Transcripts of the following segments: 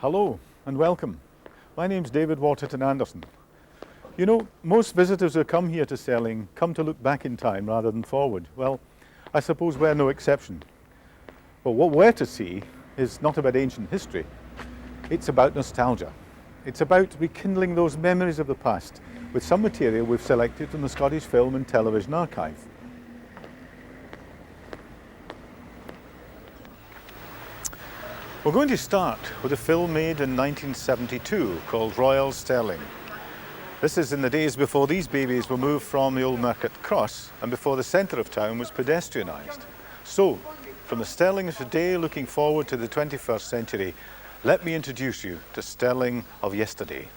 Hello and welcome. My name's David Waterson-Anderson. You know, most visitors who come here to Stirling come to look back in time rather than forward. Well, I suppose we're no exception. But what we're to see is not about ancient history. It's about nostalgia. It's about rekindling those memories of the past with some material we've selected from the Scottish Film and Television Archive. We're going to start with a film made in 1972 called Royal Stirling. This is in the days before these babies were moved from the old Market Cross and before the centre of town was pedestrianised. So, from the Stirling of today looking forward to the 21st century, let me introduce you to Stirling of yesterday.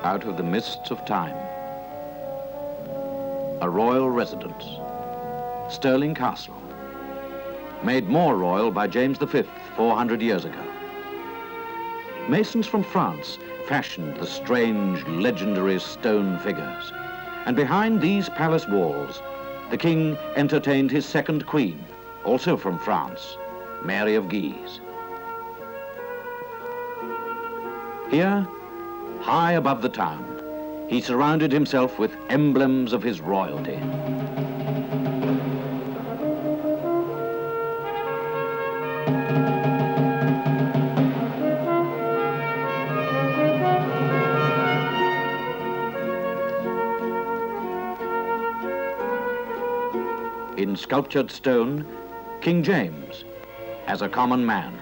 Out of the mists of time, a royal residence, Stirling Castle, made more royal by James V 400 years ago. Masons from France fashioned the strange, legendary stone figures, and behind these palace walls, the king entertained his second queen, also from France, Mary of Guise. Here, high above the town, he surrounded himself with emblems of his royalty. In sculptured stone, King James, as a common man.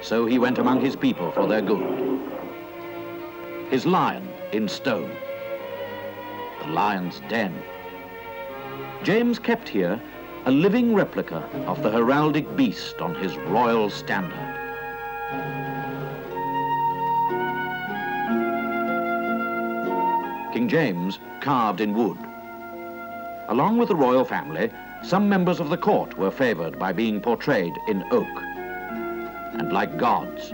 So he went among his people for their good. His lion in stone, the lion's den. James kept here a living replica of the heraldic beast on his royal standard. King James carved in wood. Along with the royal family, some members of the court were favored by being portrayed in oak, and like gods,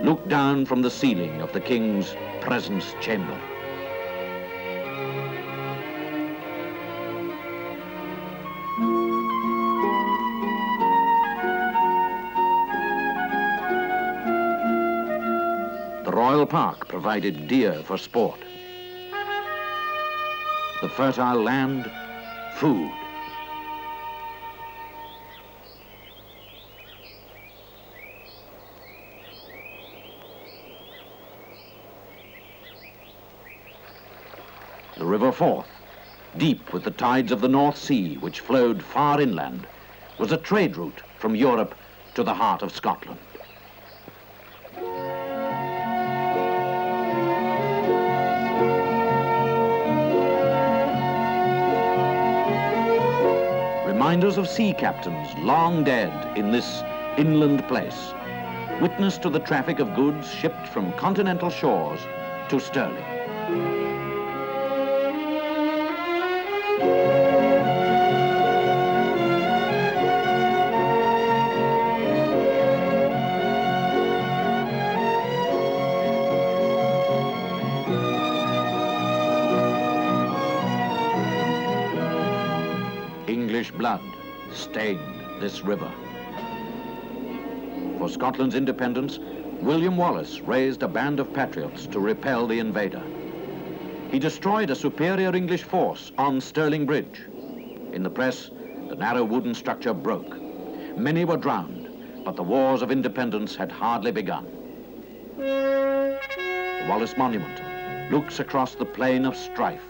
looked down from the ceiling of the king's presence chamber. The royal park provided deer for sport. The fertile land, food. The River Forth, deep with the tides of the North Sea, which flowed far inland, was a trade route from Europe to the heart of Scotland. Reminders of sea captains long dead in this inland place, witness to the traffic of goods shipped from continental shores to Stirling. English blood stained this river. For Scotland's independence, William Wallace raised a band of patriots to repel the invader. He destroyed a superior English force on Stirling Bridge. In the press, the narrow wooden structure broke. Many were drowned, but the wars of independence had hardly begun. The Wallace Monument looks across the plain of strife.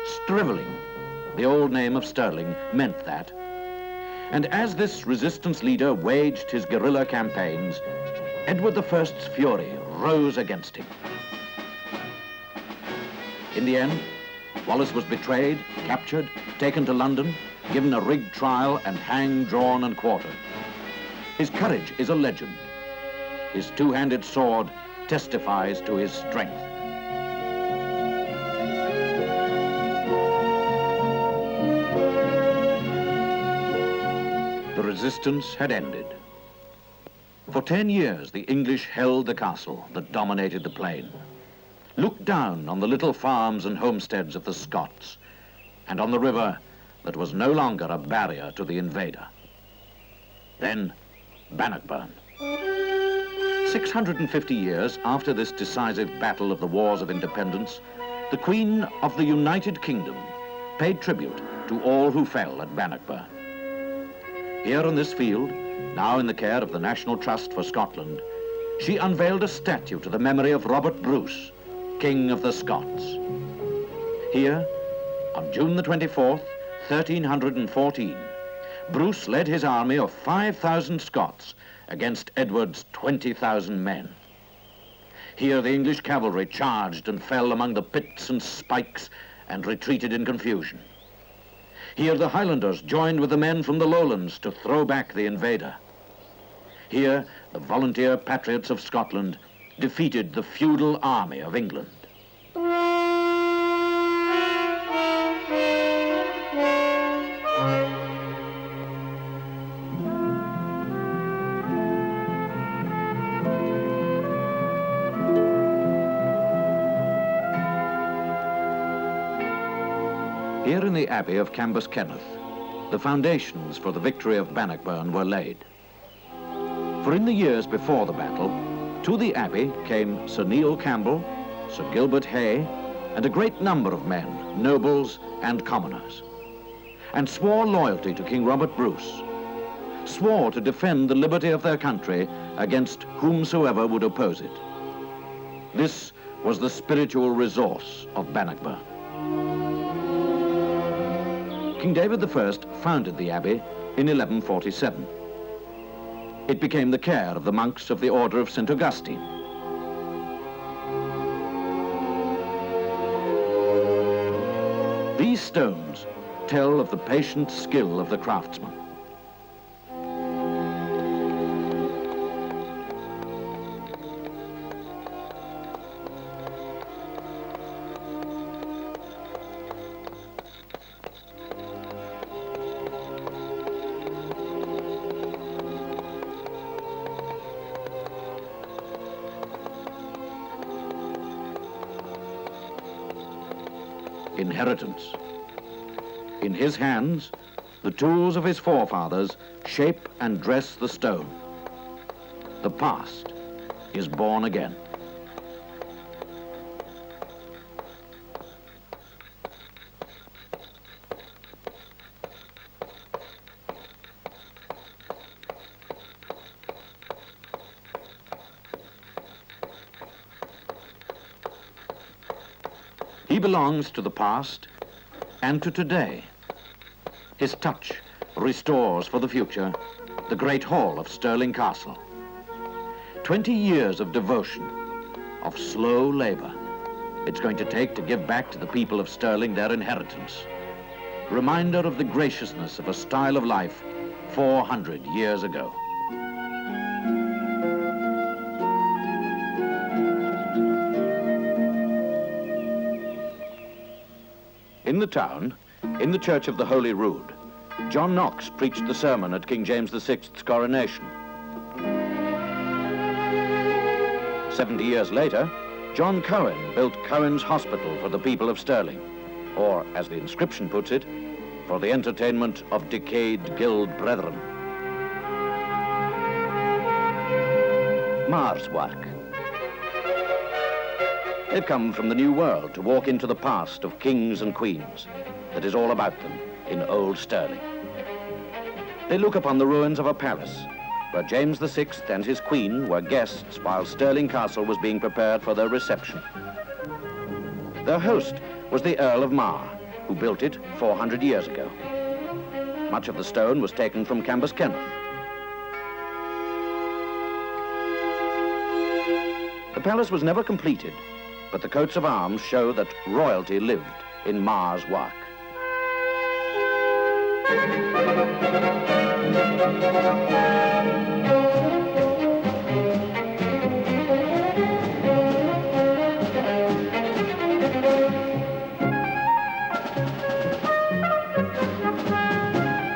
Striveling, the old name of Stirling, meant that. And as this resistance leader waged his guerrilla campaigns, Edward I's fury rose against him. In the end, Wallace was betrayed, captured, taken to London, given a rigged trial, and hanged, drawn, and quartered. His courage is a legend. His two-handed sword testifies to his strength. The resistance had ended. For 10 years, the English held the castle that dominated the plain, looked down on the little farms and homesteads of the Scots, and on the river that was no longer a barrier to the invader. Then, Bannockburn. 650 years after this decisive battle of the Wars of Independence, the Queen of the United Kingdom paid tribute to all who fell at Bannockburn. Here on this field, now in the care of the National Trust for Scotland, she unveiled a statue to the memory of Robert Bruce, King of the Scots. Here, on June the 24th, 1314, Bruce led his army of 5,000 Scots against Edward's 20,000 men. Here the English cavalry charged and fell among the pits and spikes and retreated in confusion. Here the Highlanders joined with the men from the lowlands to throw back the invader. Here the volunteer patriots of Scotland defeated the feudal army of England. Here in the Abbey of Cambus Kenneth, the foundations for the victory of Bannockburn were laid. For in the years before the battle, to the Abbey came Sir Neil Campbell, Sir Gilbert Hay, and a great number of men, nobles and commoners, and swore loyalty to King Robert Bruce, swore to defend the liberty of their country against whomsoever would oppose it. This was the spiritual resource of Bannockburn. King David I founded the abbey in 1147. It became the care of the monks of the Order of St. Augustine. These stones tell of the patient skill of the craftsman. Inheritance. In his hands, the tools of his forefathers shape and dress the stone. The past is born again. He belongs to the past and to today. His touch restores for the future the great hall of Stirling Castle. 20 years of devotion, of slow labor, it's going to take to give back to the people of Stirling their inheritance. Reminder of the graciousness of a style of life 400 years ago. In the town, in the Church of the Holy Rood, John Knox preached the sermon at King James VI's coronation. 70 years later, John Cohen built Cohen's Hospital for the people of Stirling, or, as the inscription puts it, for the entertainment of decayed guild brethren. Mars work. They've come from the New World to walk into the past of kings and queens that is all about them in old Stirling. They look upon the ruins of a palace where James VI and his queen were guests while Stirling Castle was being prepared for their reception. Their host was the Earl of Mar, who built it 400 years ago. Much of the stone was taken from Cambus Kenneth. The palace was never completed, but the coats of arms show that royalty lived in Mar's work.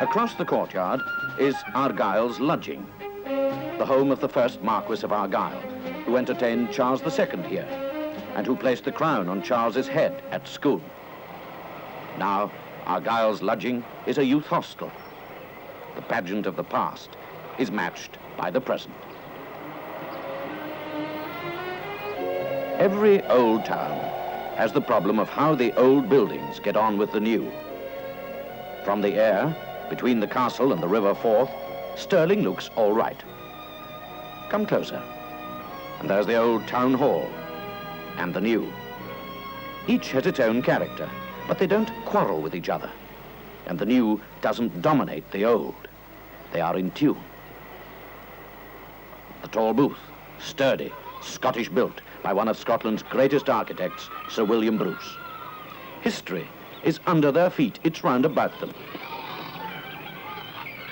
Across the courtyard is Argyll's lodging, the home of the first Marquis of Argyll, who entertained Charles II here, and who placed the crown on Charles's head at school. Now, Argyll's lodging is a youth hostel. The pageant of the past is matched by the present. Every old town has the problem of how the old buildings get on with the new. From the air, between the castle and the River Forth, Stirling looks all right. Come closer, and there's the old town hall and the new. Each has its own character, but they don't quarrel with each other. And the new doesn't dominate the old. They are in tune. The tall booth, sturdy, Scottish built by one of Scotland's greatest architects, Sir William Bruce. History is under their feet, it's round about them.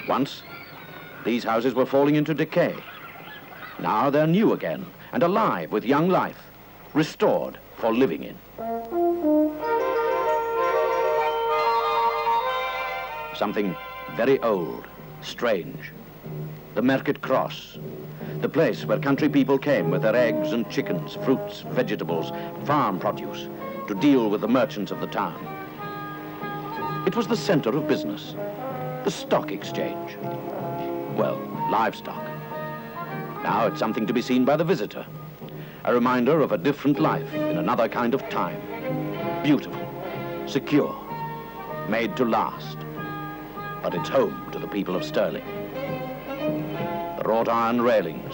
Once, these houses were falling into decay. Now they're new again and alive with young life, restored for living in. Something very old, strange. The Market Cross, the place where country people came with their eggs and chickens, fruits, vegetables, farm produce, to deal with the merchants of the town. It was the center of business, the stock exchange. Well, livestock. Now it's something to be seen by the visitor, a reminder of a different life in another kind of time. Beautiful, secure, made to last. But it's home to the people of Stirling. The wrought iron railings,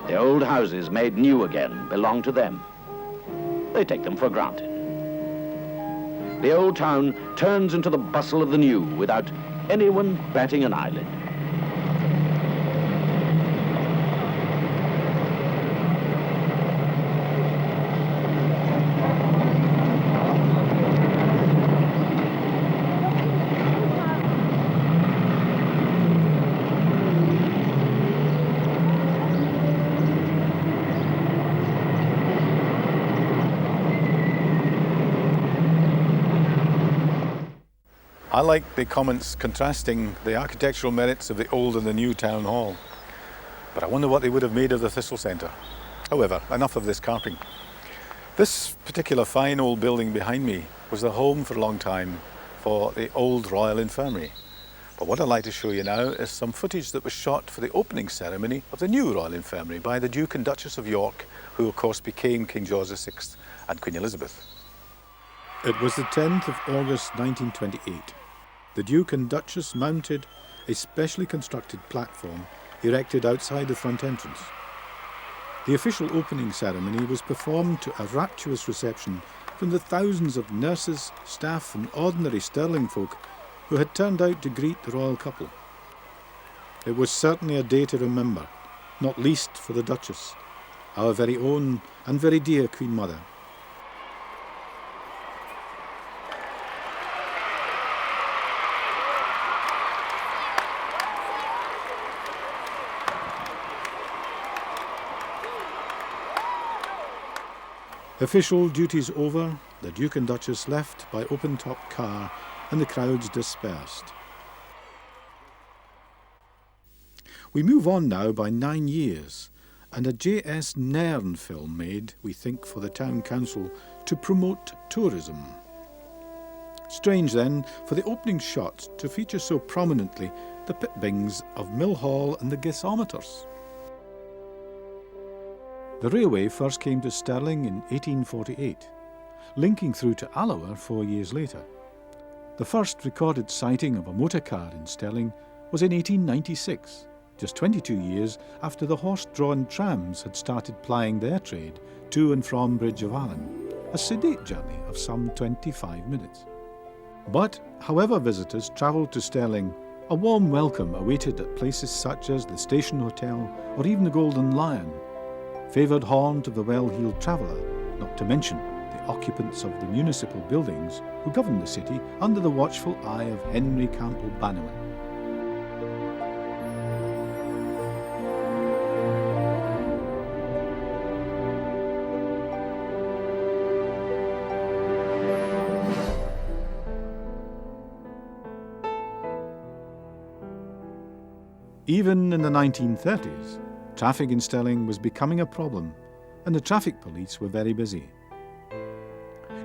the old houses made new again, belong to them. They take them for granted. The old town turns into the bustle of the new without anyone batting an eyelid. I like the comments contrasting the architectural merits of the old and the new town hall. But I wonder what they would have made of the Thistle Centre. However, enough of this carping. This particular fine old building behind me was the home for a long time for the old Royal Infirmary. But what I'd like to show you now is some footage that was shot for the opening ceremony of the new Royal Infirmary by the Duke and Duchess of York, who of course became King George VI and Queen Elizabeth. It was the 10th of August 1928. The Duke and Duchess mounted a specially constructed platform erected outside the front entrance. The official opening ceremony was performed to a rapturous reception from the thousands of nurses, staff and ordinary Stirling folk who had turned out to greet the royal couple. It was certainly a day to remember, not least for the Duchess, our very own and very dear Queen Mother. Official duties over, the Duke and Duchess left by open-top car and the crowds dispersed. We move on now by 9 years and a J.S. Nairn film made, we think, for the Town Council to promote tourism. Strange then for the opening shots to feature so prominently the pit bings of Millhall and the gasometers. The railway first came to Stirling in 1848, linking through to Alloa 4 years later. The first recorded sighting of a motor car in Stirling was in 1896, just 22 years after the horse-drawn trams had started plying their trade to and from Bridge of Allen, a sedate journey of some 25 minutes. But, however visitors travelled to Stirling, a warm welcome awaited at places such as the Station Hotel or even the Golden Lion, favoured haunt of the well-heeled traveller not to mention the occupants of the municipal buildings who governed the city under the watchful eye of Henry Campbell Bannerman. Even in the 1930s, traffic in Stirling was becoming a problem, and the traffic police were very busy.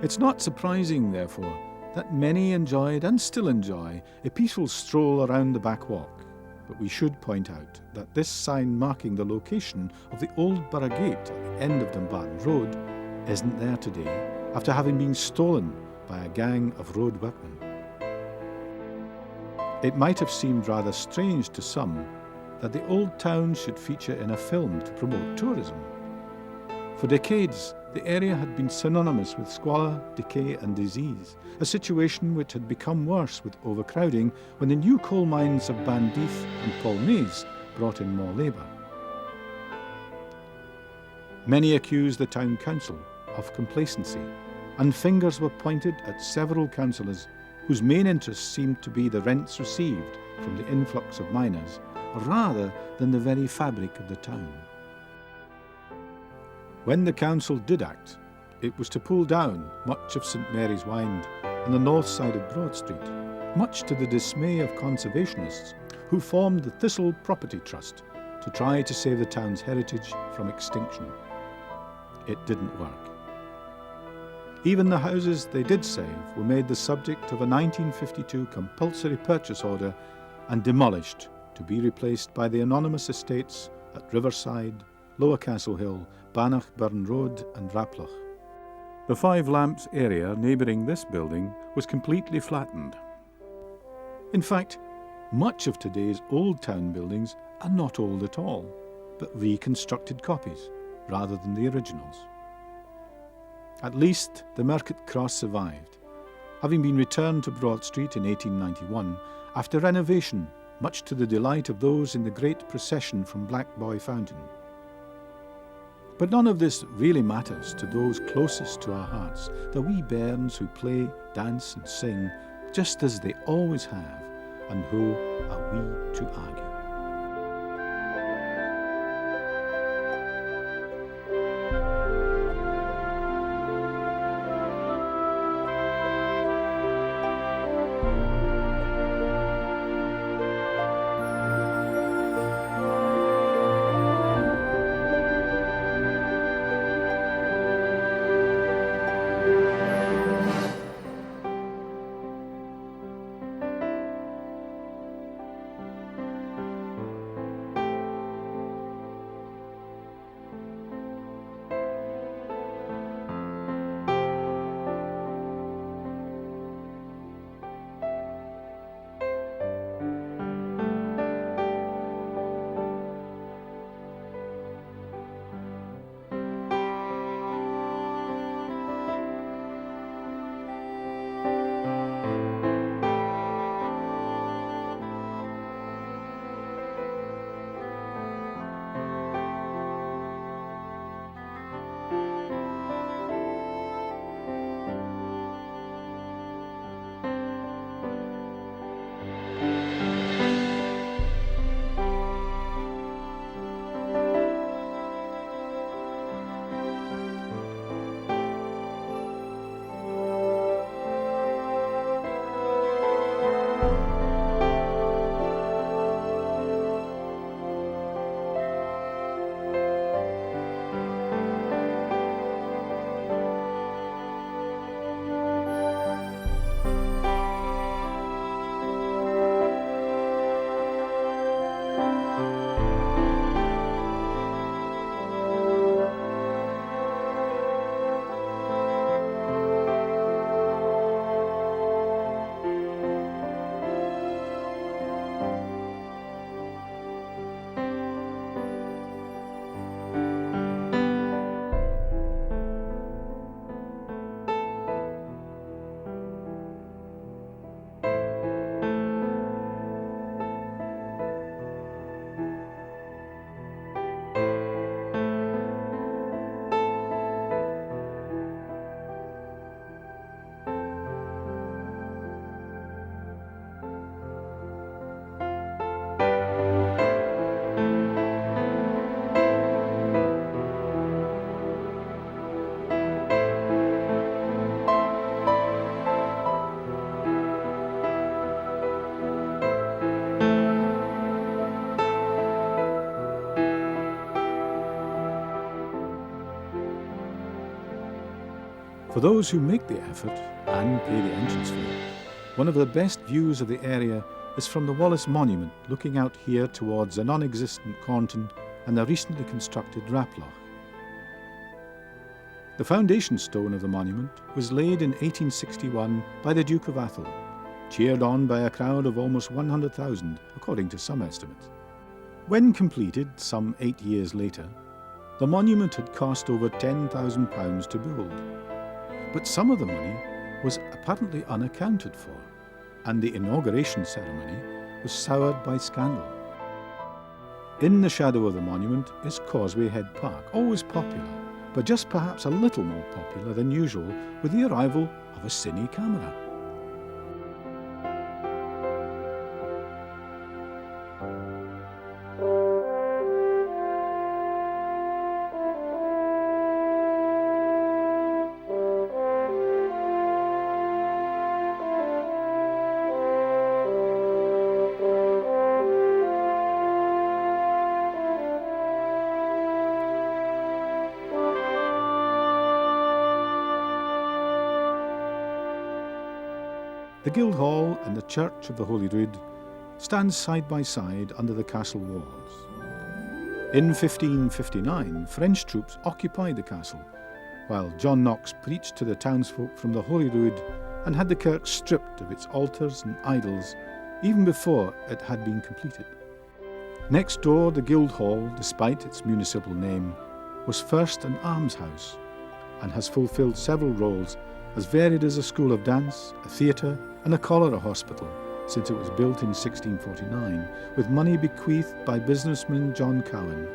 It's not surprising, therefore, that many enjoyed and still enjoy a peaceful stroll around the back walk, but we should point out that this sign marking the location of the old Borough Gate at the end of Dumbarton Road isn't there today after having been stolen by a gang of road workmen. It might have seemed rather strange to some that the old town should feature in a film to promote tourism. For decades, the area had been synonymous with squalor, decay and disease, a situation which had become worse with overcrowding when the new coal mines of Bandeath and Polnaise brought in more labour. Many accused the town council of complacency, and fingers were pointed at several councillors whose main interest seemed to be the rents received from the influx of miners, rather than the very fabric of the town. When the council did act, it was to pull down much of St Mary's Wynd and the north side of Broad Street, much to the dismay of conservationists who formed the Thistle Property Trust to try to save the town's heritage from extinction. It didn't work. Even the houses they did save were made the subject of a 1952 compulsory purchase order and demolished to be replaced by the anonymous estates at Riverside, Lower Castle Hill, Bannockburn Road and Raploch. The Five Lamps area neighbouring this building was completely flattened. In fact, much of today's old town buildings are not old at all, but reconstructed copies rather than the originals. At least the Market Cross survived, having been returned to Broad Street in 1891 after renovation, much to the delight of those in the great procession from Black Boy Fountain. But none of this really matters to those closest to our hearts, the wee bairns who play, dance and sing, just as they always have, and who are we to argue? For those who make the effort and pay the entrance fee, one of the best views of the area is from the Wallace Monument, looking out here towards a non-existent Cornton and the recently constructed Raploch. The foundation stone of the monument was laid in 1861 by the Duke of Atholl, cheered on by a crowd of almost 100,000, according to some estimates. When completed, some 8 years later, the monument had cost over £10,000 to build. But some of the money was apparently unaccounted for, and the inauguration ceremony was soured by scandal. In the shadow of the monument is Causeway Head Park, always popular, but just perhaps a little more popular than usual with the arrival of a cine camera. The Guildhall and the Church of the Holy Rood stand side by side under the castle walls. In 1559, French troops occupied the castle, while John Knox preached to the townsfolk from the Holy Rood and had the kirk stripped of its altars and idols even before it had been completed. Next door, the Guildhall, despite its municipal name, was first an almshouse and has fulfilled several roles as varied as a school of dance, a theatre and a cholera hospital since it was built in 1649 with money bequeathed by businessman John Cowan.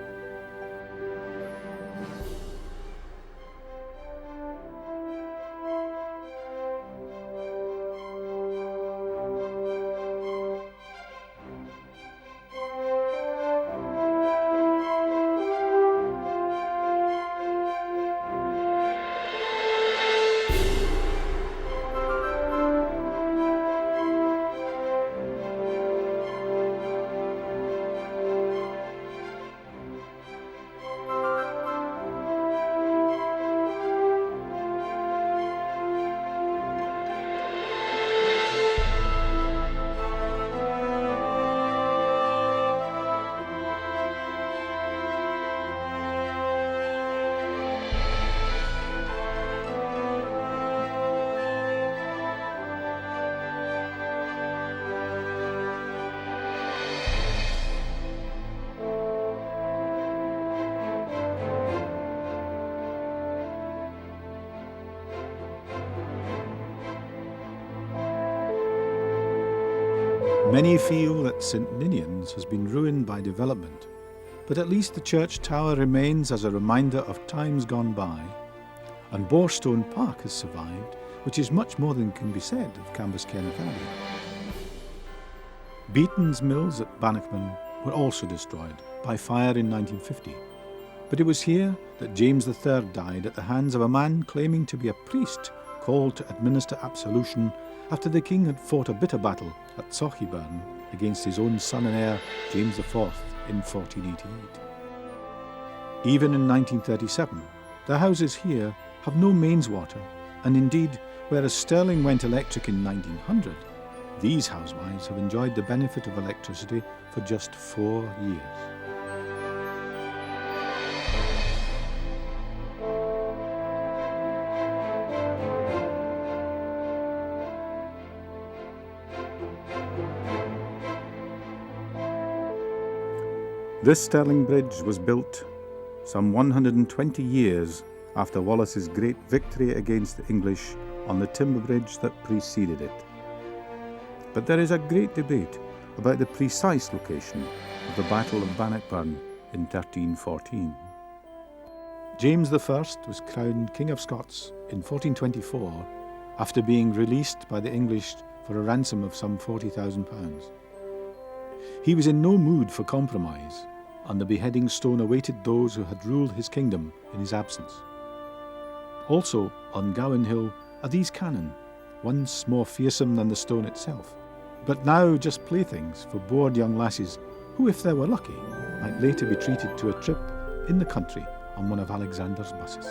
Many feel that St Ninian's has been ruined by development, but at least the church tower remains as a reminder of times gone by, and Borestone Park has survived, which is much more than can be said of Cambuskennet Abbey. Beaton's mills at Bannockburn were also destroyed by fire in 1950, but it was here that James III died at the hands of a man claiming to be a priest called to administer absolution after the king had fought a bitter battle at Sochiburn against his own son and heir, James IV, in 1488. Even in 1937, the houses here have no mains water, and indeed, whereas Stirling went electric in 1900, these housewives have enjoyed the benefit of electricity for just 4 years. This Stirling Bridge was built some 120 years after Wallace's great victory against the English on the timber bridge that preceded it. But there is a great debate about the precise location of the Battle of Bannockburn in 1314. James I was crowned King of Scots in 1424 after being released by the English for a ransom of some £40,000. He was in no mood for compromise, and the beheading stone awaited those who had ruled his kingdom in his absence. Also, on Gowan Hill are these cannon, once more fearsome than the stone itself, but now just playthings for bored young lasses who, if they were lucky, might later be treated to a trip in the country on one of Alexander's buses.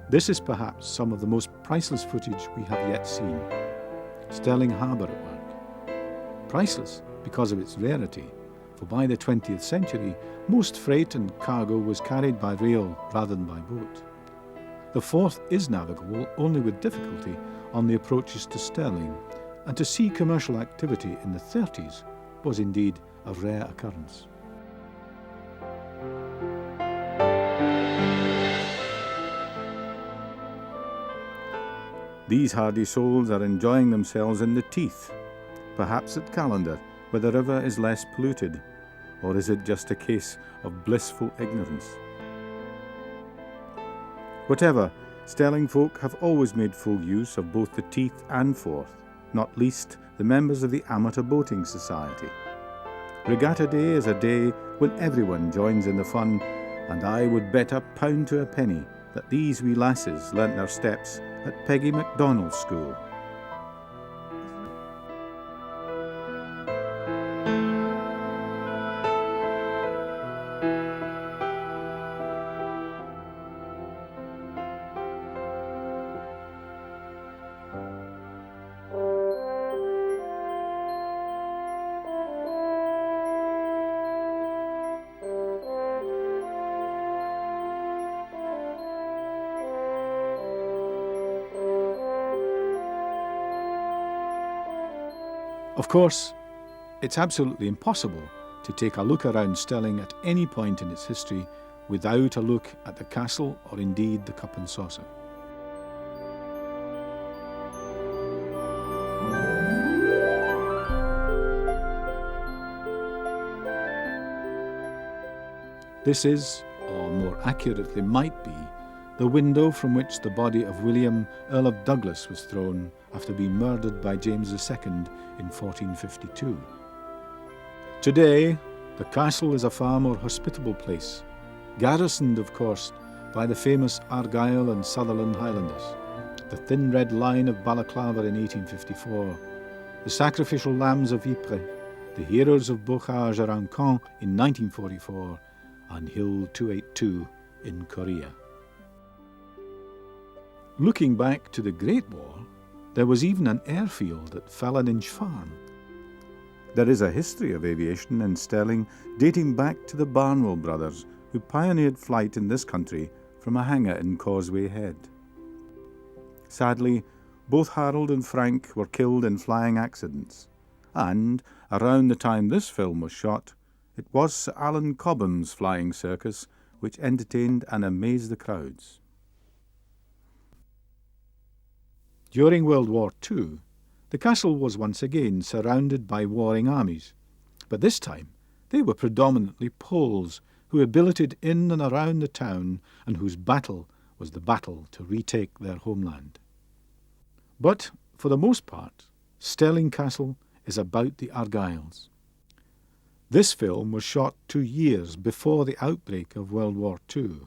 This is perhaps some of the most priceless footage we have yet seen. Stirling Harbour at work. Priceless because of its rarity, for by the 20th century, most freight and cargo was carried by rail rather than by boat. The Forth is navigable only with difficulty on the approaches to Stirling, and to see commercial activity in the 30s was indeed a rare occurrence. These hardy souls are enjoying themselves in the Teeth, perhaps at Callander, where the river is less polluted, or is it just a case of blissful ignorance? Whatever, Stirling folk have always made full use of both the Teeth and Forth, not least the members of the Amateur Boating Society. Regatta Day is a day when everyone joins in the fun, and I would bet a pound to a penny that these wee lasses learnt their steps at Peggy MacDonald's school. Of course, it's absolutely impossible to take a look around Stirling at any point in its history without a look at the castle or indeed the Cup and Saucer. This is, or more accurately might be, the window from which the body of William, Earl of Douglas, was thrown after being murdered by James II in 1452. Today, the castle is a far more hospitable place, garrisoned, of course, by the famous Argyll and Sutherland Highlanders, the Thin Red Line of Balaclava in 1854, the Sacrificial Lambs of Ypres, the Heroes of Beaucharge-Rancon in 1944, and Hill 282 in Korea. Looking back to the Great War, there was even an airfield at Falloninch Farm. There is a history of aviation in Stirling dating back to the Barnwell brothers, who pioneered flight in this country from a hangar in Causeway Head. Sadly, both Harold and Frank were killed in flying accidents, and around the time this film was shot, it was Sir Alan Cobham's flying circus which entertained and amazed the crowds. During World War II, the castle was once again surrounded by warring armies, but this time they were predominantly Poles who had billeted in and around the town and whose battle was the battle to retake their homeland. But, for the most part, Stirling Castle is about the Argylls. This film was shot 2 years before the outbreak of World War II,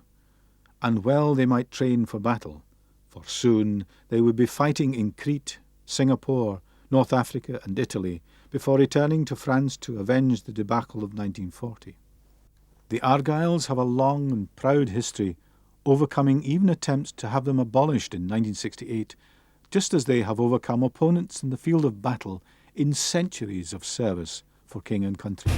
and well they might train for battle, for soon they would be fighting in Crete, Singapore, North Africa and Italy before returning to France to avenge the debacle of 1940. The Argylls have a long and proud history, overcoming even attempts to have them abolished in 1968, just as they have overcome opponents in the field of battle in centuries of service for king and country.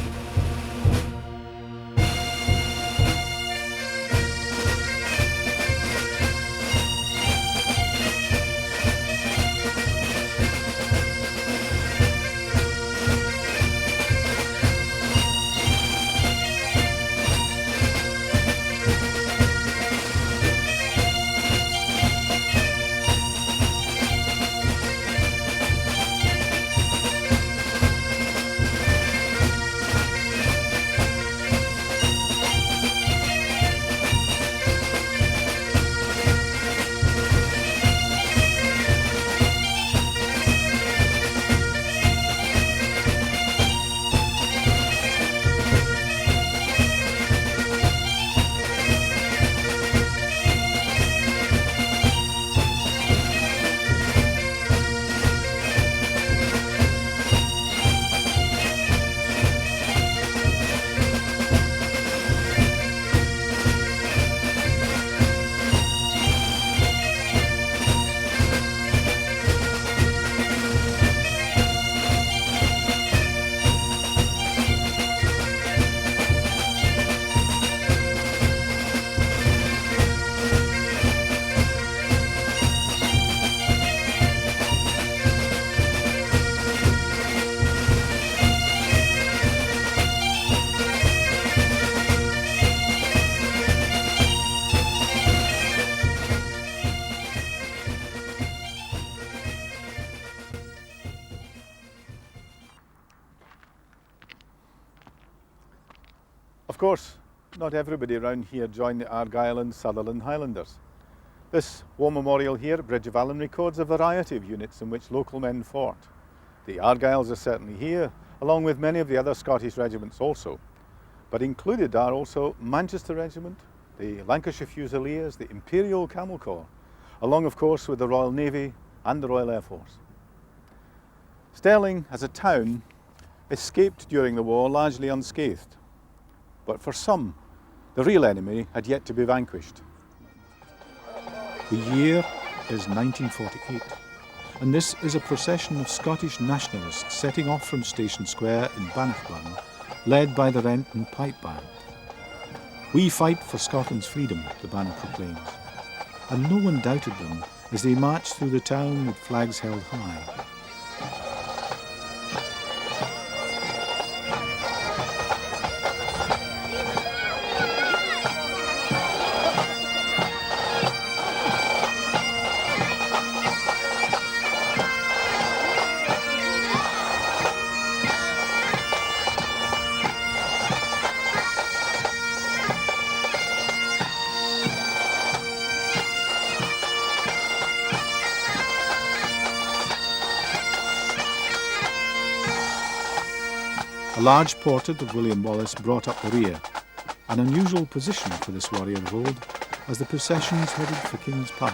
course, not everybody around here joined the Argyll and Sutherland Highlanders. This war memorial here at Bridge of Allen records a variety of units in which local men fought. The Argylls are certainly here, along with many of the other Scottish regiments also. But included are also Manchester Regiment, the Lancashire Fusiliers, the Imperial Camel Corps, along of course with the Royal Navy and the Royal Air Force. Stirling as a town escaped during the war largely unscathed, but for some, the real enemy had yet to be vanquished. The year is 1948, and this is a procession of Scottish nationalists setting off from Station Square in Bannockburn, led by the Rent and Pipe Band. "We fight for Scotland's freedom," the banner proclaims, and no one doubted them as they marched through the town with flags held high. A large portrait of William Wallace brought up the rear, an unusual position for this warrior of old, as the processions headed for King's Park.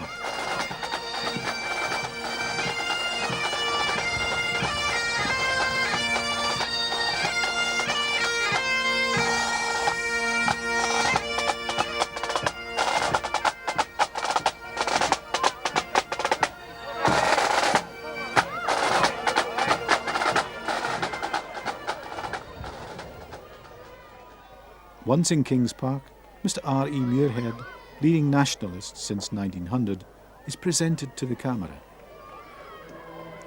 Once in King's Park, Mr. R.E. Muirhead, leading nationalist since 1900, is presented to the camera.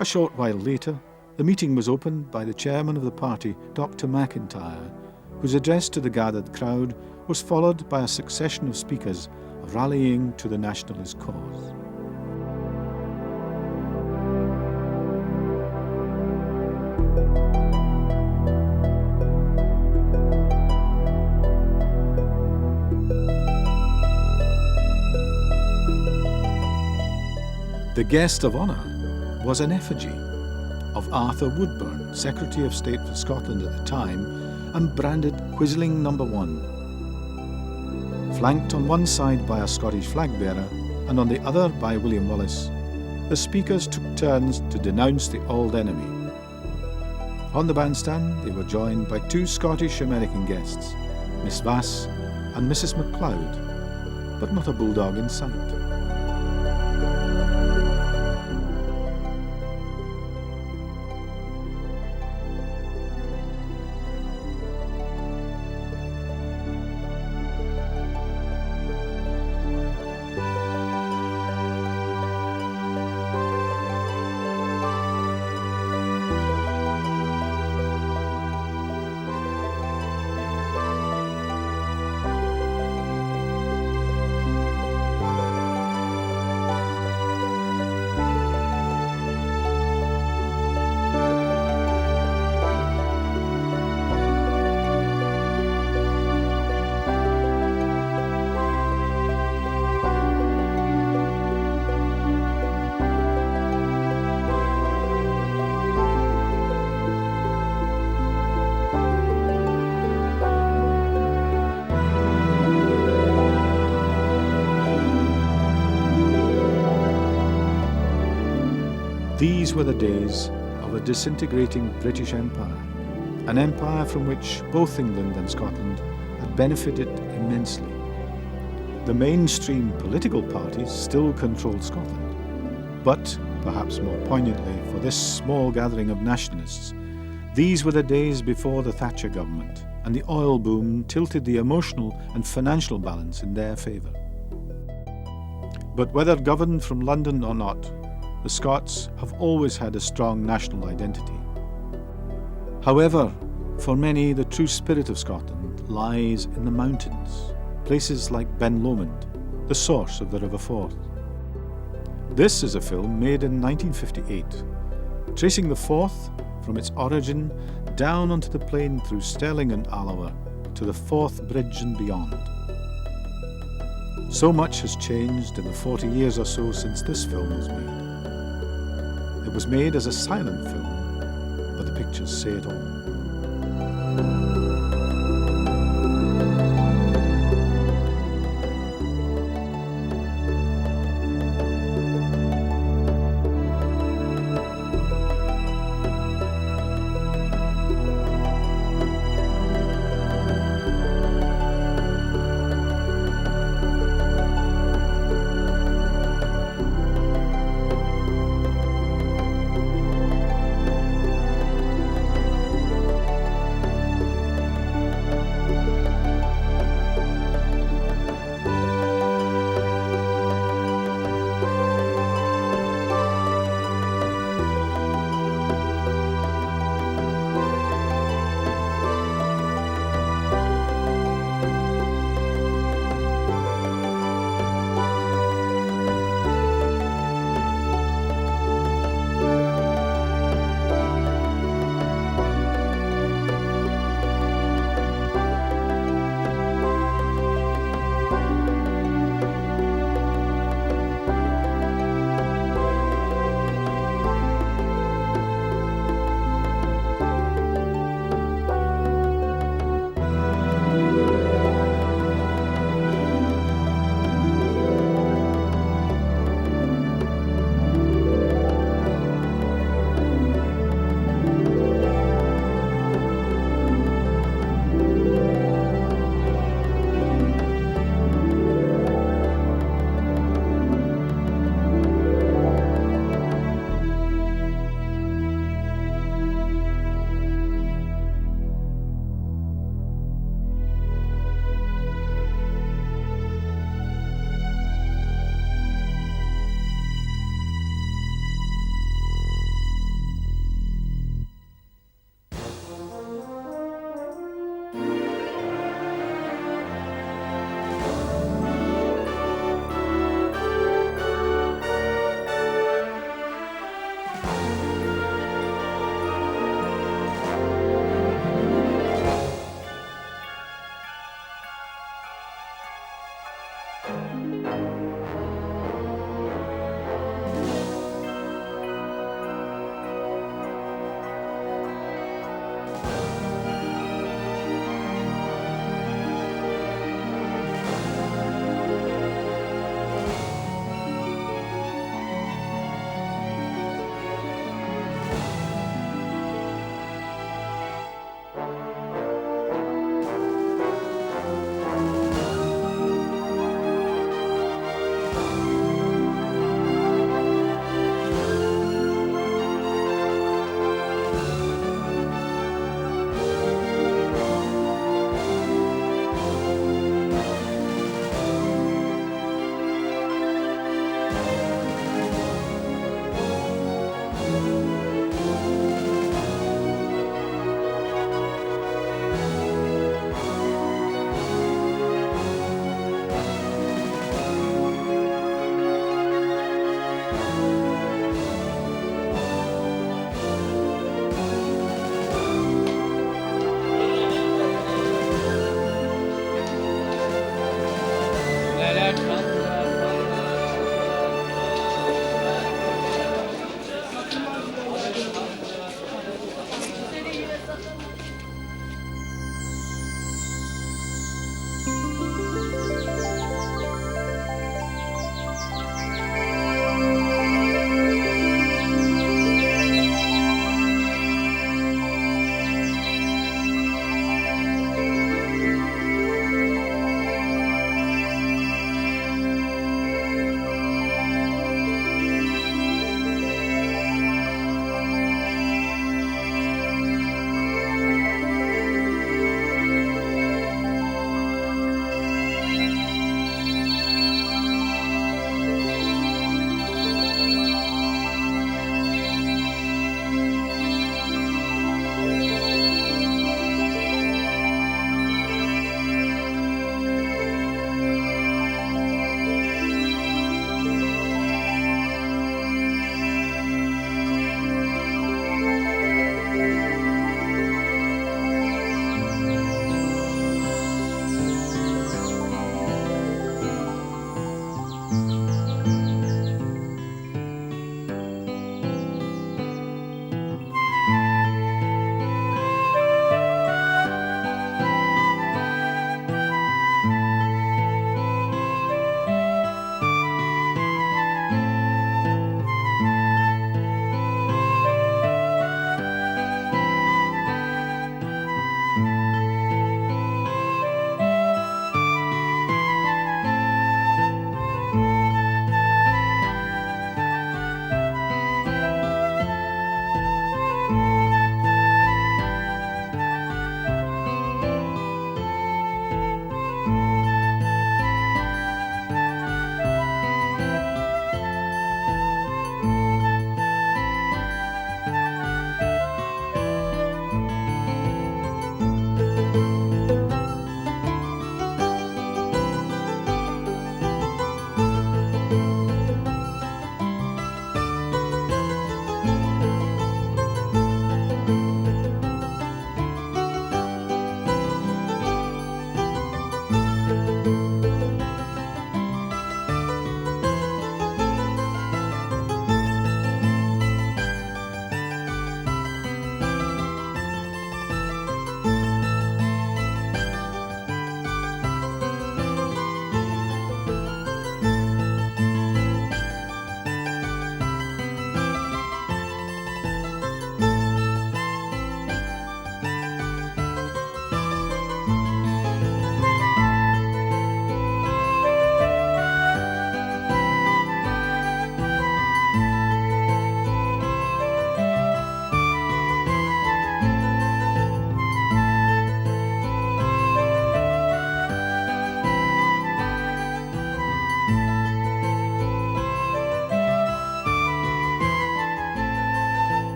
A short while later, the meeting was opened by the chairman of the party, Dr. McIntyre, whose address to the gathered crowd was followed by a succession of speakers rallying to the nationalist cause. The guest of honour was an effigy of Arthur Woodburn, Secretary of State for Scotland at the time, and branded Quisling No. 1. Flanked on one side by a Scottish flag bearer and on the other by William Wallace, the speakers took turns to denounce the Auld enemy. On the bandstand they were joined by two Scottish-American guests, Miss Vass and Mrs. MacLeod, but not a bulldog in sight. These were the days of a disintegrating British Empire, an empire from which both England and Scotland had benefited immensely. The mainstream political parties still controlled Scotland, but, perhaps more poignantly for this small gathering of nationalists, these were the days before the Thatcher government, and the oil boom tilted the emotional and financial balance in their favour. But whether governed from London or not, the Scots have always had a strong national identity. However, for many, the true spirit of Scotland lies in the mountains, places like Ben Lomond, the source of the River Forth. This is a film made in 1958, tracing the Forth from its origin down onto the plain through Stirling and Alloa to the Forth Bridge and beyond. So much has changed in the 40 years or so since this film was made. It was made as a silent film, but the pictures say it all.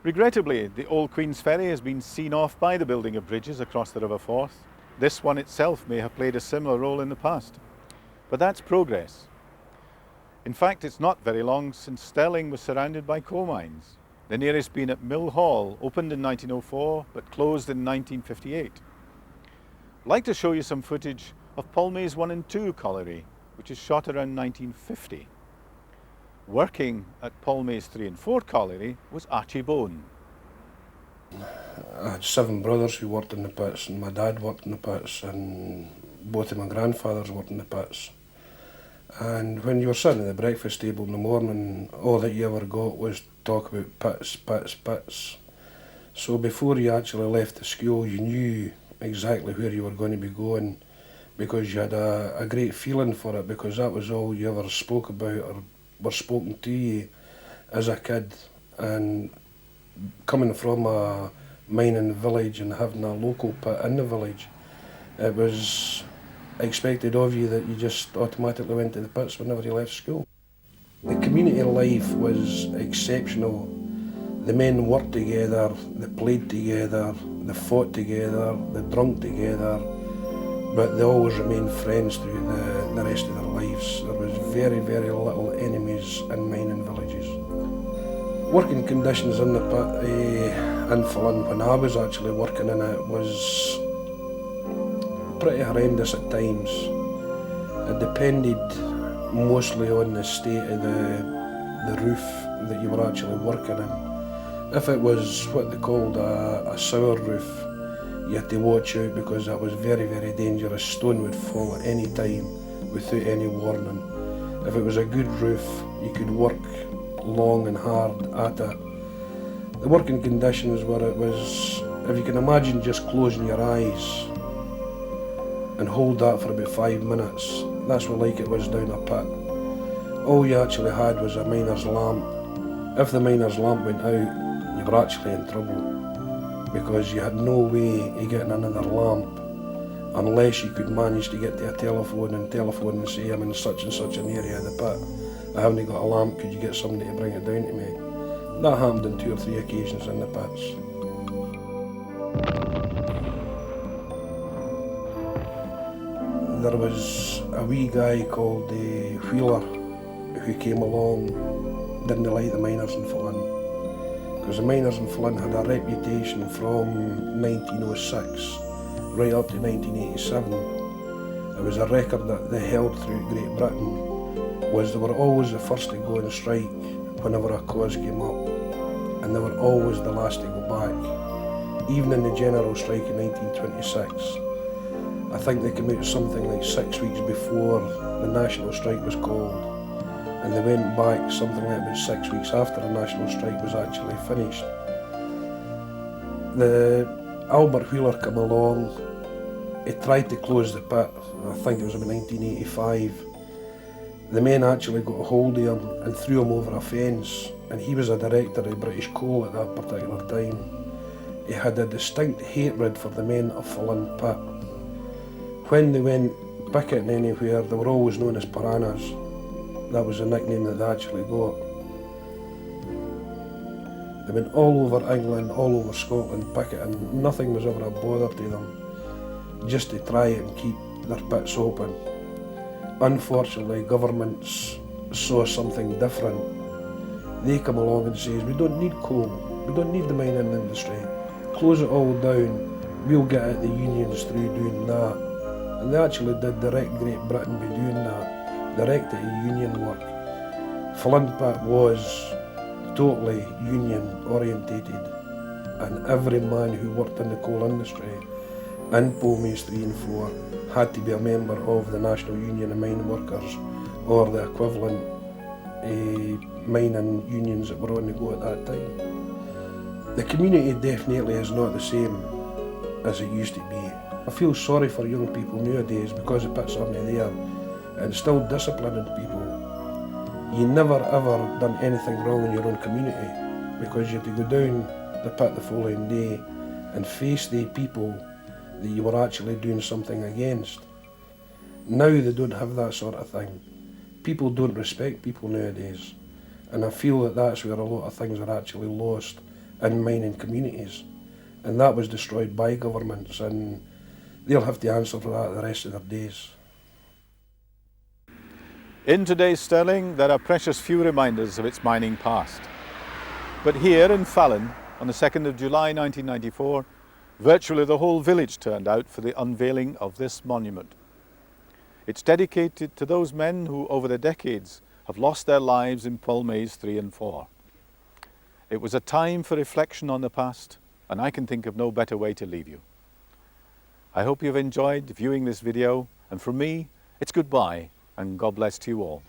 Regrettably, the old Queen's Ferry has been seen off by the building of bridges across the River Forth. This one itself may have played a similar role in the past. But that's progress. In fact, it's not very long since Stirling was surrounded by coal mines, the nearest being at Millhall, opened in 1904 but closed in 1958. I'd like to show you some footage of Polmace 1 and 2 colliery, which is shot around 1950. Working at Polmace 3 and 4 colliery was Archie Bone. I had 7 brothers who worked in the pits, and my dad worked in the pits, and both of my grandfathers worked in the pits. And when you were sitting at the breakfast table in the morning, all that you ever got was talk about pits, pits, pits. So before you actually left the school, you knew exactly where you were going to be going, because you had a great feeling for it, because that was all you ever spoke about or were spoken to you as a kid. And coming from a mining village and having a local pit in the village, it was expected of you that you just automatically went to the pits whenever you left school. The community life was exceptional. The men worked together, they played together, they fought together, they drunk together, but they always remained friends through the rest of their lives. There was very, very little enemies in mining villages. Working conditions in the pit in Flynn, when I was actually working in it, was pretty horrendous at times. It depended mostly on the state of the roof that you were actually working in. If it was what they called a sour roof, you had to watch out, because that was very, very dangerous. Stone would fall at any time without any warning. If it was a good roof, you could work long and hard at it. The working conditions were, it was, if you can imagine just closing your eyes and hold that for about 5 minutes, that's what like it was down a pit. All you actually had was a miner's lamp. If the miner's lamp went out, you were actually in trouble, because you had no way of getting another lamp unless you could manage to get to a telephone and say, I'm in such and such an area of the pit, I haven't got a lamp, could you get somebody to bring it down to me? That happened on 2 or 3 occasions in the pits. There was a wee guy called Wheeler who came along, didn't like the miners in Flynn, because the miners in Flynn had a reputation from 1906 right up to 1987. It was a record that they held through Great Britain, was they were always the first to go on strike whenever a cause came up, and they were always the last to go back. Even in the general strike in 1926, I think they came out something like 6 weeks before the national strike was called, and they went back something like about 6 weeks after the national strike was actually finished. The Albert Wheeler came along, he tried to close the pit, I think it was about 1985. The men actually got a hold of him and threw him over a fence, and he was a director of British Coal at that particular time. He had a distinct hatred for the men of Flynn pit. When they went picketing anywhere, they were always known as piranhas. That was the nickname that they actually got. They went all over England, all over Scotland picketing. Nothing was ever a bother to them, just to try and keep their pits open. Unfortunately, governments saw something different. They come along and says, we don't need coal, we don't need the mining industry. Close it all down, we'll get at the unions through doing that. And they actually did direct Great Britain by doing that, direct at union work. Flynn pit was totally union orientated, and every man who worked in the coal industry in Polmace 3 and 4 had to be a member of the National Union of Mine Workers, or the equivalent mining unions that were on the go at that time. The community definitely is not the same as it used to be. I feel sorry for young people nowadays, because the pits aren't there, and still disciplining people. You never ever done anything wrong in your own community, because you had to go down the pit the following day and face the people that you were actually doing something against. Now they don't have that sort of thing. People don't respect people nowadays, and I feel that that's where a lot of things are actually lost in mining communities. And that was destroyed by governments, and they'll have to answer for that the rest of their days. In today's Stirling, there are precious few reminders of its mining past. But here in Fallon, on the 2nd of July 1994, virtually the whole village turned out for the unveiling of this monument. It's dedicated to those men who, over the decades, have lost their lives in Polmaze 3 and 4. It was a time for reflection on the past, and I can think of no better way to leave you. I hope you've enjoyed viewing this video, and from me, it's goodbye, and God bless to you all.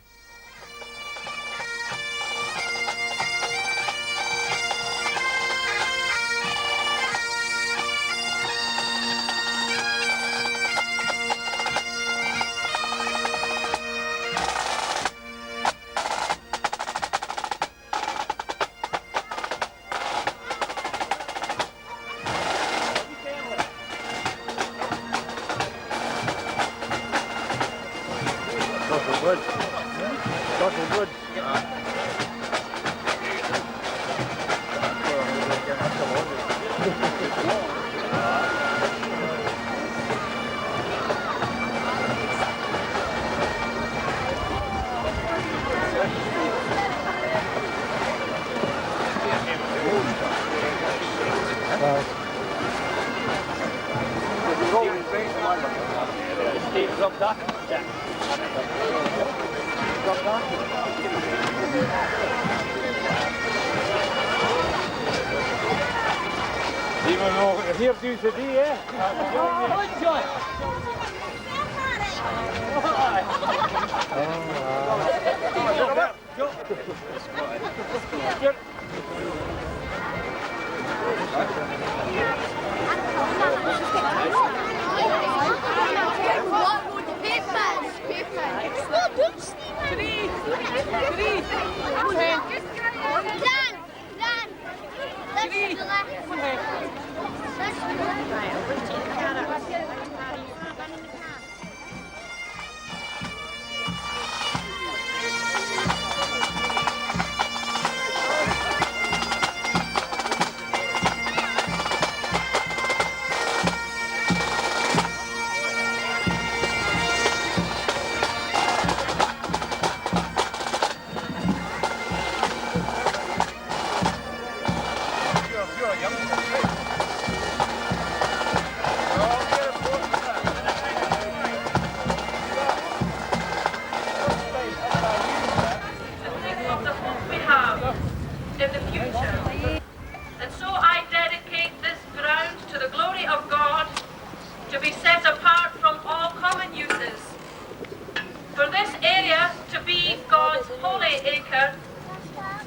Hier doen ze die, hè?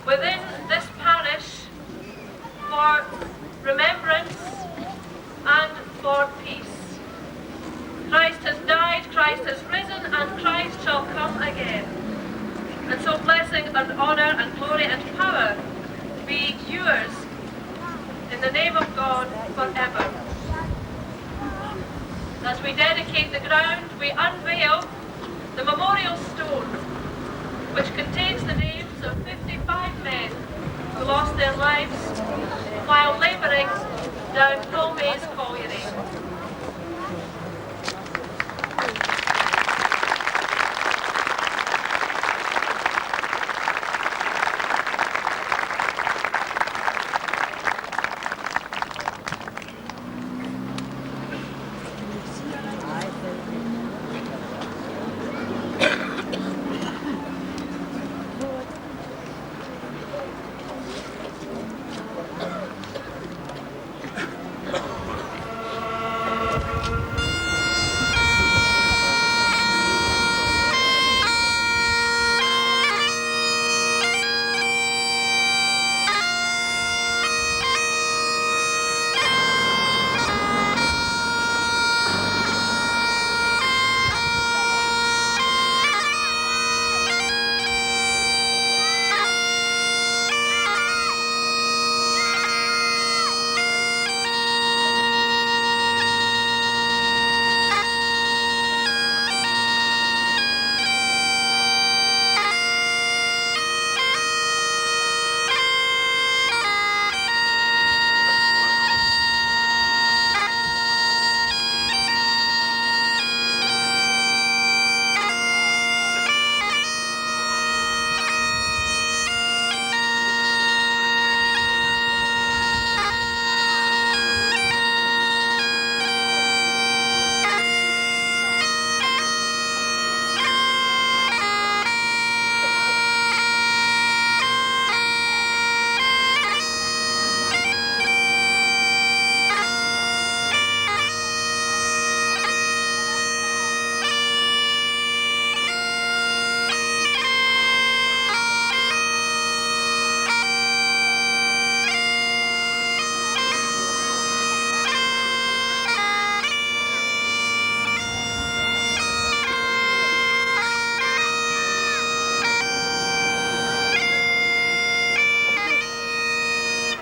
Within this parish for remembrance and for peace. Christ has died, Christ has risen, and Christ shall come again. And so blessing and honour and glory and power be yours in the name of God forever. As we dedicate the ground, we unveil the memorial stone, which contains the names of 55 men who lost their lives while labouring down Polmaze Colliery.